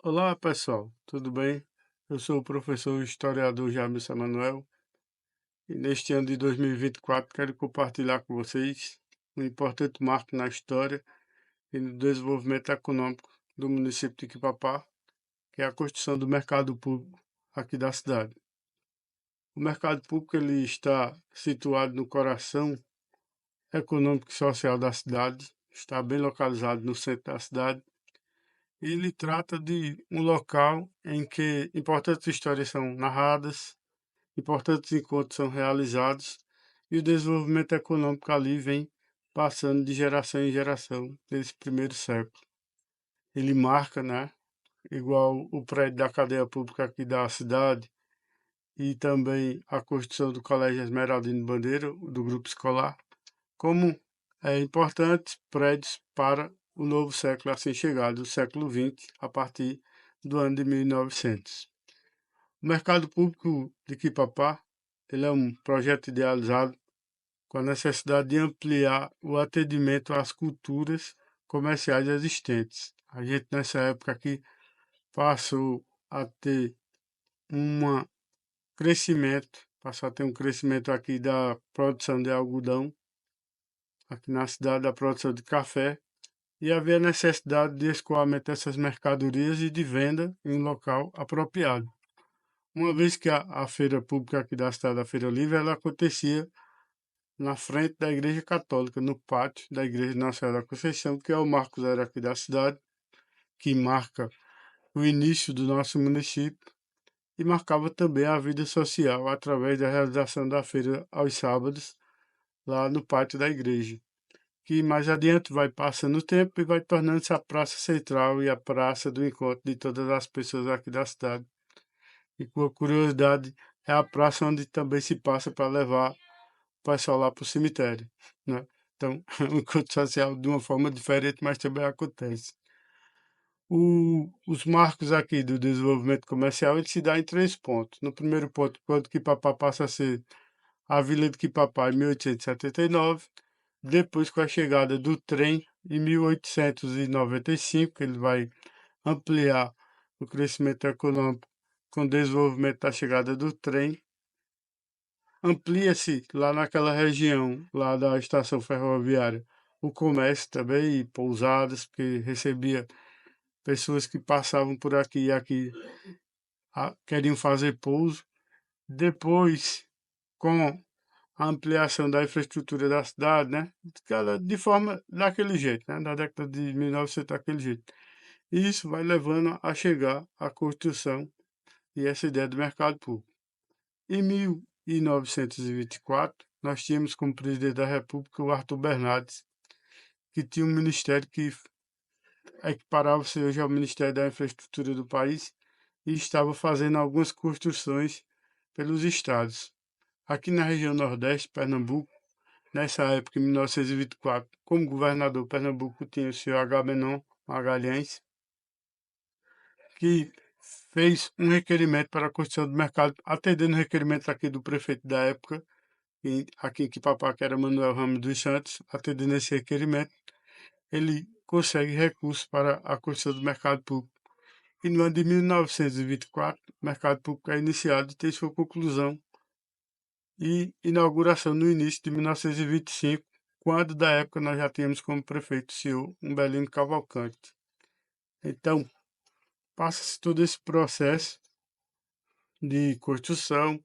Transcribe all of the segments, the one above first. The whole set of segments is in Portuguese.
Olá pessoal, tudo bem? Eu sou o professor historiador James Emanuel e neste ano de 2024 quero compartilhar com vocês um importante marco na história e no desenvolvimento econômico do município de Quipapá, que é a construção do mercado público aqui da cidade. O mercado público ele está situado no coração econômico e social da cidade, está bem localizado no centro da cidade. Ele trata de um local em que importantes histórias são narradas, importantes encontros são realizados e o desenvolvimento econômico ali vem passando de geração em geração nesse primeiro século. Ele marca, né, igual o prédio da cadeia pública aqui da cidade e também a construção do Colégio Esmeraldino Bandeira, do grupo escolar, como importantes prédios para o novo século assim chegado, o século XX, a partir do ano de 1900. O mercado público de Quipapá, ele é um projeto idealizado com a necessidade de ampliar o atendimento às culturas comerciais existentes. A gente nessa época aqui passou a ter um crescimento, passou a ter um crescimento aqui da produção de algodão, aqui na cidade da produção de café, e havia necessidade de escoamento dessas mercadorias e de venda em um local apropriado. Uma vez que a feira pública aqui da cidade, a Feira Livre, ela acontecia na frente da Igreja Católica, no pátio da Igreja Nossa Senhora da Conceição, que é o marco zero aqui da cidade, que marca o início do nosso município e marcava também a vida social através da realização da feira aos sábados, lá no pátio da igreja, que mais adiante vai passando o tempo e vai tornando-se a praça central e a praça do encontro de todas as pessoas aqui da cidade. E com curiosidade, é a praça onde também se passa para levar o pessoal lá para o cemitério, né? Então, o encontro social de uma forma diferente, mas também acontece. Os marcos aqui do desenvolvimento comercial, ele se dá em três pontos. No primeiro ponto, quando Quipapá passa a ser a Vila de Quipapá em 1879, depois com a chegada do trem em 1895, ele vai ampliar o crescimento econômico com o desenvolvimento da chegada do trem. Amplia-se lá naquela região, lá da estação ferroviária, o comércio também, e pousadas, porque recebia pessoas que passavam por aqui e aqui queriam fazer pouso. Depois, com a ampliação da infraestrutura da cidade, né? De forma daquele jeito, né? Na década de 1900, daquele jeito. E isso vai levando a chegar à construção e essa ideia do mercado público. Em 1924, nós tínhamos como presidente da República o Arthur Bernardes, que tinha um ministério que equiparava-se hoje ao Ministério da Infraestrutura do país e estava fazendo algumas construções pelos estados. Aqui na região Nordeste, Pernambuco, nessa época, em 1924, como governador Pernambuco tinha o senhor Agamenon Magalhães, que fez um requerimento para a construção do mercado, atendendo o requerimento aqui do prefeito da época, aqui em Quipapá, que era Manuel Ramos dos Santos, atendendo esse requerimento, ele consegue recursos para a construção do mercado público. E no ano de 1924, o mercado público é iniciado e tem sua conclusão e inauguração no início de 1925, quando da época nós já tínhamos como prefeito o senhor Umbelino Cavalcante. Então, passa-se todo esse processo de construção,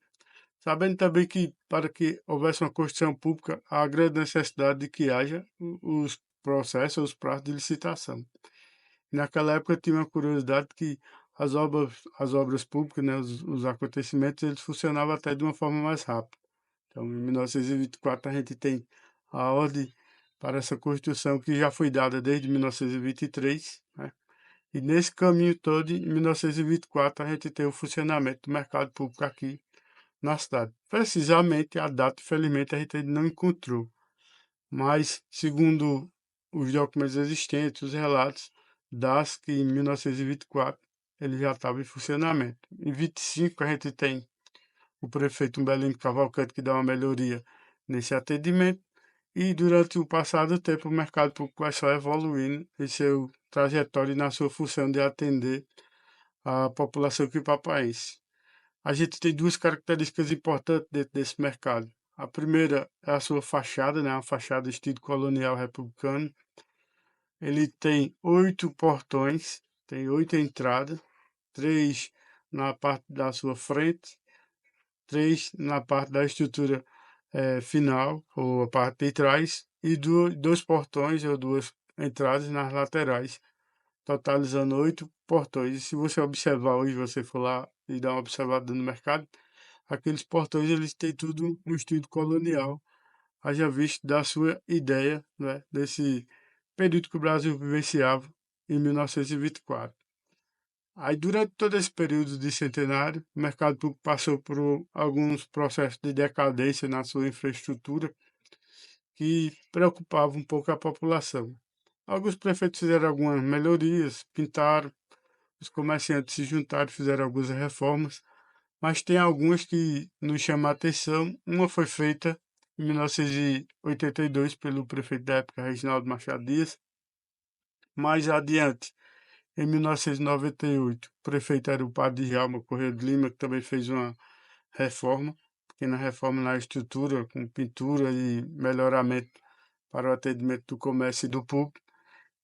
sabendo também que para que houvesse uma construção pública, há grande necessidade de que haja os processos, os prazos de licitação. Naquela época tinha uma curiosidade que as obras públicas, né, os acontecimentos, eles funcionavam até de uma forma mais rápida. Então, em 1924, a gente tem a ordem para essa construção que já foi dada desde 1923, né? E nesse caminho todo, em 1924, a gente tem o funcionamento do mercado público aqui na cidade. Precisamente a data, infelizmente, a gente ainda não encontrou. Mas, segundo os documentos existentes, os relatos, dá-se que em 1924 ele já estava em funcionamento. Em 25 a gente tem o prefeito Umbelino Cavalcante que dá uma melhoria nesse atendimento e durante o passado tempo o mercado público vai só evoluindo em seu trajetório e na sua função de atender a população equipapaense. A gente tem duas características importantes dentro desse mercado. A primeira é a sua fachada, né? Uma fachada estilo colonial republicano. Ele tem 8 portões, tem 8 entradas, 3 na parte da sua frente, 3 na parte da estrutura final, ou a parte de trás, e dois portões ou duas entradas nas laterais, totalizando 8 portões. E se você observar hoje, você for lá e dar uma observada no mercado, aqueles portões eles têm tudo um estilo colonial, haja visto da sua ideia, né, desse período que o Brasil vivenciava em 1924. Aí, durante todo esse período de centenário, o mercado público passou por alguns processos de decadência na sua infraestrutura que preocupavam um pouco a população. Alguns prefeitos fizeram algumas melhorias, pintaram, os comerciantes se juntaram, fizeram algumas reformas, mas tem algumas que nos chamam a atenção. Uma foi feita em 1982 pelo prefeito da época, Reginaldo Machado Dias. Mais adiante, em 1998, o prefeito era o padre Djalma Corrêa de Lima, que também fez uma reforma, pequena reforma na estrutura, com pintura e melhoramento para o atendimento do comércio e do público.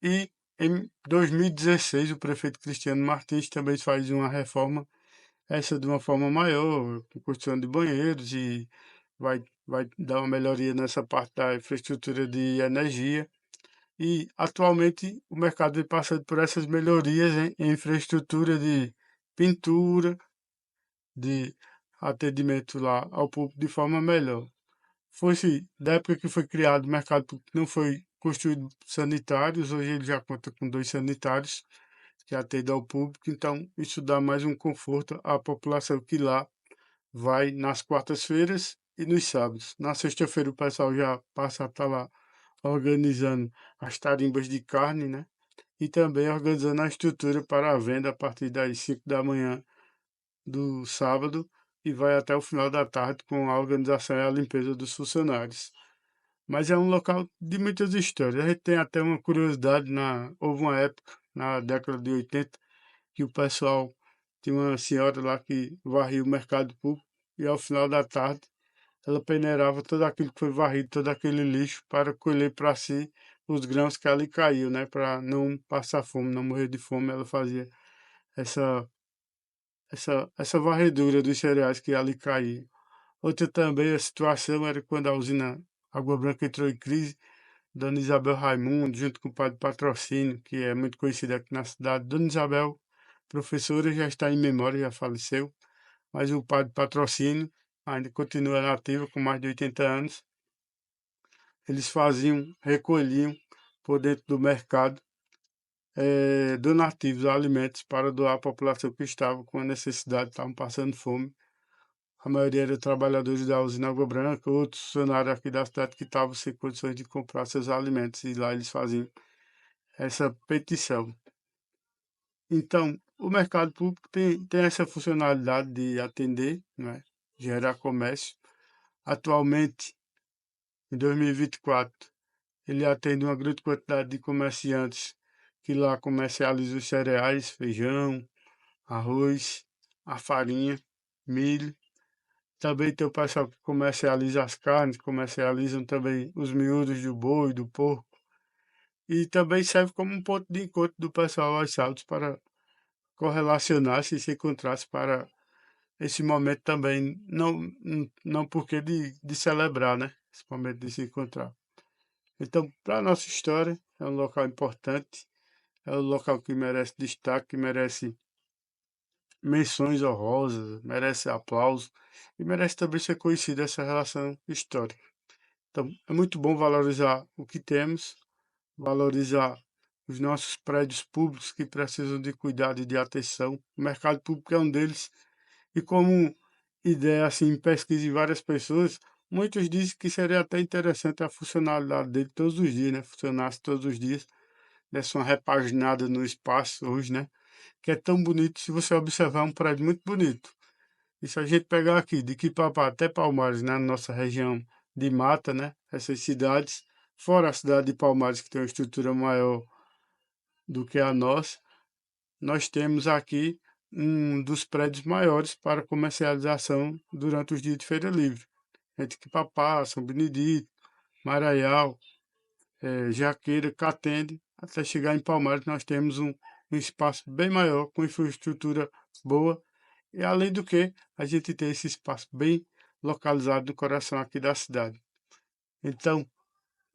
E em 2016, o prefeito Cristiano Martins também faz uma reforma, essa de uma forma maior, com construção de banheiros e vai dar uma melhoria nessa parte da infraestrutura de energia. E atualmente o mercado vem passando por essas melhorias em infraestrutura de pintura, de atendimento lá ao público de forma melhor. Fosse da época que foi criado o mercado público, não foi construído sanitários, hoje ele já conta com 2 sanitários que atendem ao público, então isso dá mais um conforto à população que lá vai nas quartas-feiras e nos sábados. Na sexta-feira o pessoal já passa a estar lá organizando as tarimbas de carne, né? E também organizando a estrutura para a venda a partir das 5 da manhã do sábado e vai até o final da tarde com a organização e a limpeza dos funcionários. Mas é um local de muitas histórias. A gente tem até uma curiosidade, houve uma época, na década de 80, que o pessoal tinha uma senhora lá que varria o mercado público e ao final da tarde ela peneirava tudo aquilo que foi varrido, todo aquele lixo para colher para si os grãos que ali caíam, né? Para não passar fome, não morrer de fome, ela fazia essa, essa varredura dos cereais que ali caíam. Outra também a situação era quando a usina Água Branca entrou em crise, Dona Isabel Raimundo, junto com o padre Patrocínio, que é muito conhecido aqui na cidade. Dona Isabel, professora, já está em memória, já faleceu, mas o padre Patrocínio ainda continua nativo, com mais de 80 anos. Eles faziam, recolhiam por dentro do mercado donativos, alimentos para doar à população que estava com a necessidade, estavam passando fome. A maioria era trabalhadores da usina Água Branca, outros funcionários aqui da cidade que estavam sem condições de comprar seus alimentos, e lá eles faziam essa petição. Então, o mercado público tem essa funcionalidade de atender, né, gerar comércio. Atualmente, em 2024, ele atende uma grande quantidade de comerciantes que lá comercializam os cereais, feijão, arroz, a farinha, milho. Também tem o pessoal que comercializa as carnes, comercializam também os miúdos do boi, do porco. E também serve como um ponto de encontro do pessoal aos sábados para correlacionar-se e se encontrar-se para esse momento também, não porque de celebrar, né? Esse momento de se encontrar. Então, para a nossa história, é um local importante, é um local que merece destaque, que merece menções honrosas, merece aplauso e merece também ser conhecida essa relação histórica. Então, é muito bom valorizar o que temos, valorizar os nossos prédios públicos que precisam de cuidado e de atenção. O mercado público é um deles. E como ideia, assim, em pesquisa de várias pessoas, muitos dizem que seria até interessante a funcionalidade dele todos os dias, né? Funcionasse todos os dias, desse uma repaginada no espaço hoje, né? Que é tão bonito, se você observar, é um prédio muito bonito. E se a gente pegar aqui, de Quipapá até Palmares, né, na nossa região de mata, né, essas cidades, fora a cidade de Palmares, que tem uma estrutura maior do que a nossa, nós temos aqui um dos prédios maiores para comercialização durante os dias de feira livre, entre Quipapá, São Benedito, Maraial, Jaqueira, Catende, até chegar em Palmares. Nós temos um espaço bem maior, com infraestrutura boa, e além do que, a gente tem esse espaço bem localizado no coração aqui da cidade. Então,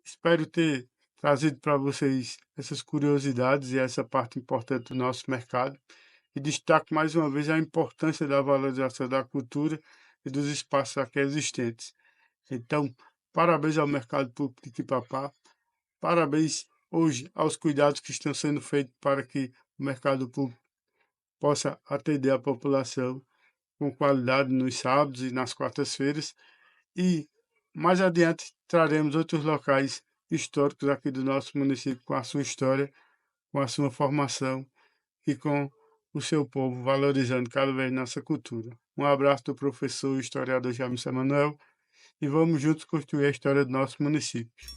espero ter trazido para vocês essas curiosidades e essa parte importante do nosso mercado, e destaco mais uma vez a importância da valorização da cultura e dos espaços aqui existentes. Então, parabéns ao Mercado Público de Quipapá, parabéns hoje aos cuidados que estão sendo feitos para que o Mercado Público possa atender a população com qualidade nos sábados e nas quartas-feiras, e mais adiante traremos outros locais históricos aqui do nosso município com a sua história, com a sua formação e com o seu povo, valorizando cada vez nossa cultura. Um abraço do professor e historiador James Emanuel, e vamos juntos construir a história do nosso município.